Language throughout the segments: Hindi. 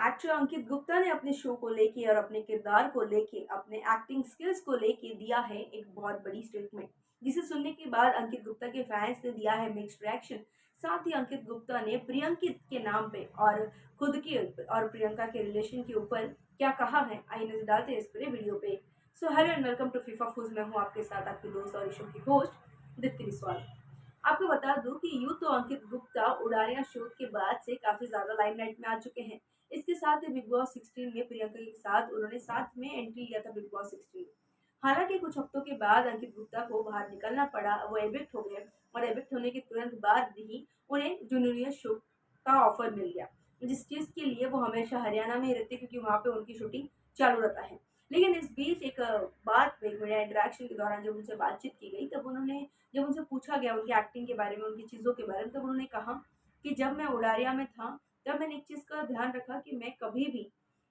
एक्टर अंकित गुप्ता ने अपने शो को लेके और अपने किरदार को लेके, अपने एक्टिंग स्किल्स को लेके दिया है एक बहुत बड़ी स्टेटमेंट, जिसे सुनने के बाद अंकित गुप्ता के फैंस ने दिया है मिक्स्ड रिएक्शन। साथ ही अंकित गुप्ता ने प्रियंकित के नाम पे और खुद के और प्रियंका के रिलेशन के ऊपर क्या कहा है, आइए नजर डालते हैं इस पूरे वीडियो पे। So hello and welcome to FIFA फूज। मैं हूँ आपके साथ आपकी दोस्त और शो की होस्ट दीप्ति बिस्वाल। आपको बता दूं कि यूं तो अंकित गुप्ता उड़ारिया शो के बाद से काफी ज्यादा लाइमलाइट में आ चुके हैं। इसके साथ ही बिग बॉस 16 में प्रियंका के साथ उन्होंने साथ में एंट्री लिया था बिग बॉस 16। हालांकि कुछ हफ्तों के बाद अंकित गुप्ता को बाहर निकलना पड़ा, वो एविक्ट हो गए और एविक्ट होने के तुरंत बाद ही उन्हें जूनियर शो का ऑफर मिल गया, जिस चीज के लिए वो हमेशा हरियाणा में ही रहते क्योंकि वहाँ पे उनकी शूटिंग चालू रहता है। लेकिन इस बीच एक बात एक मीडिया इंटरेक्शन के दौरान जब उनसे बातचीत की गई, तब उन्होंने जब उनसे पूछा गया उनकी एक्टिंग के बारे में, उनकी चीज़ों के बारे में, तब उन्होंने कहा कि जब मैं उड़ारिया में था, तब मैंने एक चीज़ का ध्यान रखा कि मैं कभी भी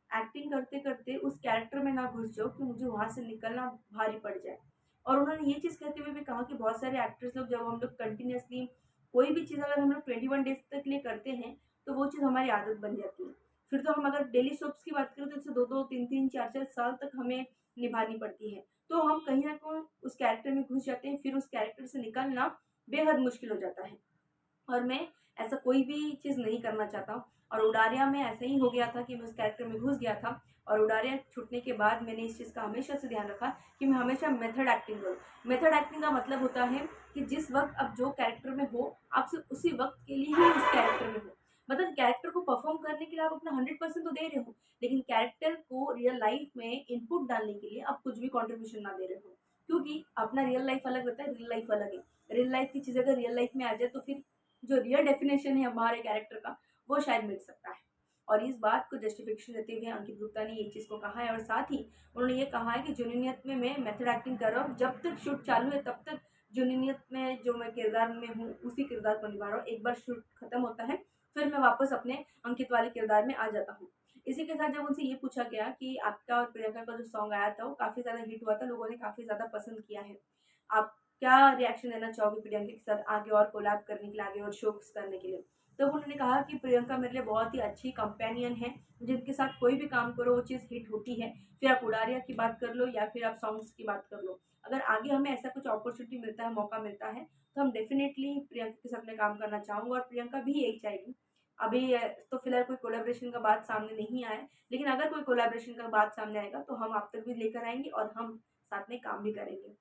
एक्टिंग करते-करते उस कैरेक्टर में ना घुस जाऊँ कि मुझे वहाँ से निकलना भारी पड़ जाए। और उन्होंने ये चीज़ कहते हुए भी कहा कि बहुत सारे एक्टर्स लोग, जब हम लोग कंटिन्यूअसली कोई भी चीज़ अगर हम लोग 21 डेज़ तक के लिए करते हैं, तो वो चीज़ हमारी आदत बन जाती है। फिर तो हम अगर डेली सोप्स की बात करें तो इससे 2-2, 3-3, 4-4 साल तक हमें निभानी पड़ती है। तो हम कहीं न कहीं उस कैरेक्टर में घुस जाते हैं, फिर उस कैरेक्टर से निकलना बेहद मुश्किल हो जाता है। और मैं ऐसा कोई भी चीज़ नहीं करना चाहता हूँ। और उडारिया में ऐसा ही हो गया था कि मैं उस कैरेक्टर में घुस गया था, और उडारिया छूटने के बाद मैंने इस चीज़ का हमेशा से ध्यान रखा कि मैं हमेशा मेथड एक्टिंग करूँ। मेथड एक्टिंग का मतलब होता है कि जिस वक़्त आप जो कैरेक्टर में हो, आप सिर्फ़ उसी वक़्त के लिए ही उस कैरेक्टर में हो। मतलब कैरेक्टर को परफ़ॉर्म करने के लिए आप अपना 100% तो दे रहे हो, लेकिन कैरेक्टर को रियल लाइफ़ में इनपुट डालने के लिए आप कुछ भी कंट्रीब्यूशन ना दे रहे हो। क्योंकि अपना रियल लाइफ़ अलग रहता है, रियल लाइफ़ अलग है। रियल लाइफ़ की चीज़ अगर रियल लाइफ़ में आ जाए, तो फिर जो रियल डेफिनेशन है हमारे कैरेक्टर का, वो शायद मिल सकता है। और इस बात को जस्टिफिकेशन देते हुए अंकित गुप्ता ने ये चीज़ को कहा है, और साथ ही उन्होंने ये कहा है कि जुनूनियत में मैं मेथड एक्टिंग कर रहा हूँ, जब तक शूट चालू है तब तक जुनूनियत में जो मैं किरदार में हूँ उसी किरदार को निभा रहा हूँ। एक बार शूट खत्म होता है, फिर मैं वापस अपने अंकित वाले किरदार में आ जाता हूँ। इसी के साथ जब उनसे ये पूछा गया कि आपका और प्रियंका का जो सॉन्ग आया था वो काफ़ी ज़्यादा हिट हुआ था, लोगों ने काफ़ी ज़्यादा पसंद किया है। आप क्या रिएक्शन देना चाहोगे प्रियंका के साथ आगे और कोलैब करने के लिए, आगे और शोज़ करने के लिए? तो उन्होंने कहा कि प्रियंका मेरे लिए बहुत ही अच्छी कंपेनियन है, जिनके साथ कोई भी काम करो वो चीज़ हिट होती है। फिर आप उड़ारिया की बात कर लो या फिर आप सॉन्ग्स की बात कर लो। अगर आगे हमें ऐसा कुछ अपॉर्च्युनिटी मिलता है, मौका मिलता है, तो हम डेफ़िनेटली प्रियंका के साथ में काम करना चाहूँगा, और प्रियंका भी यही चाहेगी। अभी तो फिलहाल कोई कोलैबोरेशन का बात सामने नहीं आया है, लेकिन अगर कोई कोलैबोरेशन का बात सामने आएगा तो हम आप तक भी लेकर आएँगे और हम साथ में काम भी करेंगे।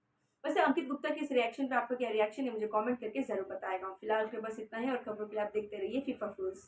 वैसे अंकित गुप्ता के इस रिएक्शन पे आपका क्या रिएक्शन है, मुझे कमेंट करके ज़रूर बताएगा। फिलहाल के बस इतना ही, और खबरों के लिए आप देखते रहिए फीफा फूल्स।